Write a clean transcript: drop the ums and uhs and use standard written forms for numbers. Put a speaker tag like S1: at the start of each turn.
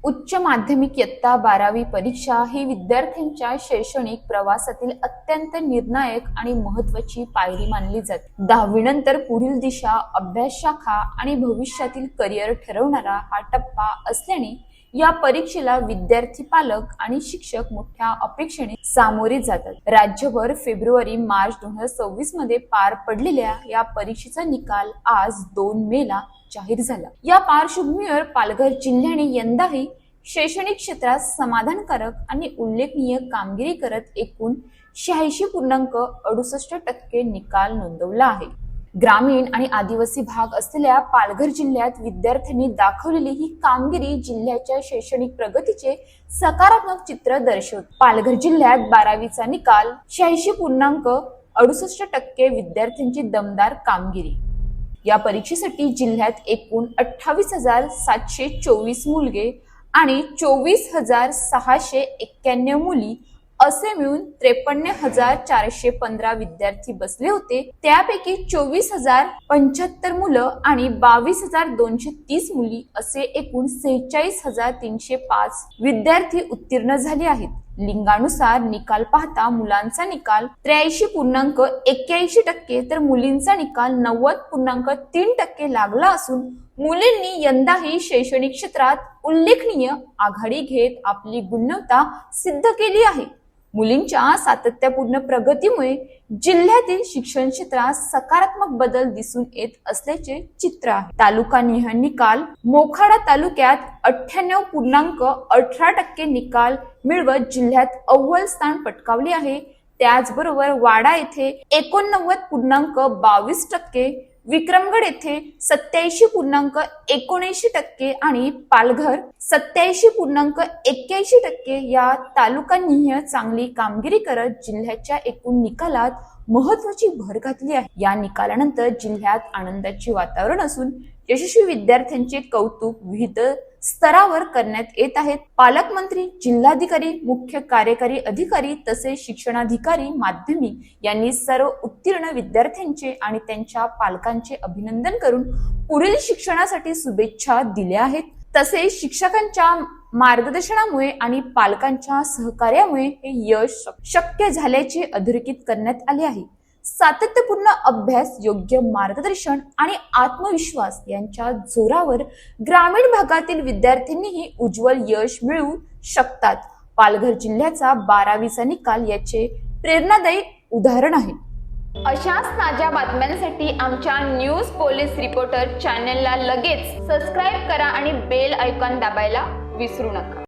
S1: उच्च माध्यमिक इयत्ता 12वी परीक्षा ही विद्यार्थ्यांच्या शैक्षणिक प्रवासातील अत्यंत निर्णायक आणि महत्त्वाची पायरी मानली जाते। 10वी नंतर पुढील दिशा, अभ्यास शाखा आणि भविष्यातील करिअर ठरवणारा हा टप्पा असल्याने या परीक्षेला विद्यार्थी, पालक आणि शिक्षक मोठ्या अपेक्षेने सामोरे जातात। राज्यभर फेब्रुवारी-मार्च 2026 मध्ये पार पडलेल्या या परीक्षेचा निकाल आज 2 मेला जाहीर झाला। या पार्श्वभूमीवर पालघर जिल्ह्याने यंदाही शैक्षणिक क्षेत्रात समाधानकारक आणि उल्लेखनीय कामगिरी करत एकूण 86.68% निकाल नोंदवला आहे। ग्रामीण आणि आदिवासी भाग असलेल्या पालघर जिल्ह्यात विद्यार्थ्यांनी दाखवलेली ही कामगिरी जिल्ह्याच्या शैक्षणिक प्रगतीचे सकारात्मक चित्र दर्शवते। पालघर जिल्ह्यात 12वीचा निकाल 86.68% विद्यार्थ्यांची दमदार कामगिरी। या परीक्षेसाठी जिल्ह्यात एकूण 28,724 मुलगे आणि 24,691 मुली असे मिळून 53,415 विद्यार्थी बसले होते। त्यापैकी 24,075 मुलं आणि 22,230 मुली असे एकूण 46,305 विद्यार्थी उत्तीर्ण झाले आहेत। लिंगानुसार निकाल पाहता मुलांचा निकाल 83.81% तर मुलींचा निकाल 90.3% लागला असून मुलींनी यंदाही शैक्षणिक क्षेत्रात उल्लेखनीय आघाडी घेत आपली गुणवत्ता सिद्ध केली आहे। मुलींच्या सातत्यपूर्ण प्रगतीमुळे जिल्ह्यातील शिक्षण क्षेत्रात सकारात्मक बदल दिसून येत असल्याचे चित्र आहे। तालुकानिहाय निकाल मोखाडा तालुक्यात 98.18% निकाल मिळवत जिल्ह्यात अव्वल स्थान पटकावले आहे। त्याचबरोबर वाडा येथे 89.22%, विक्रमगड येथे 87.79% आणि पालघर 87.81% या तालुकानिहाय चांगली कामगिरी करत जिल्ह्याच्या एकूण निकालात महत्त्वाची भर घातली आहे। या निकालानंतर जिल्ह्यात आनंदाचे वातावरण असून यशस्वी विद्यार्थ्यांचे कौतुक विविध स्तरावर करण्यात येत आहेत। पालकमंत्री, जिल्हाधिकारी, मुख्य कार्यकारी अधिकारी तसेच शिक्षणाधिकारी माध्यमिक यांनी सर्व उत्तीर्ण विद्यार्थ्यांचे आणि त्यांच्या पालकांचे अभिनंदन करून पुढील शिक्षणासाठी शुभेच्छा दिल्या आहेत। तसेच शिक्षकांच्या मार्गदर्शनामुळे आणि पालकांच्या सहकार्यामुळे हे यश शक्य झाल्याचे अधोरेखित करण्यात आले आहे। सातत्यपूर्ण अभ्यास, योग्य मार्गदर्शन आणि आत्मविश्वास यांच्या जोरावर ग्रामीण भागातील विद्यार्थ्यांनीही उज्ज्वल यश मिळवू शकतात। पालघर जिल्ह्याचा 12वीचा निकाल याचे प्रेरणादायी उदाहरण आहे। अशाच ताज्या बातम्यांसाठी आमच्या न्यूज पोलीस रिपोर्टर चॅनलला लगेच सबस्क्राईब करा आणि बेल आयकॉन दाबायला विसरू नका।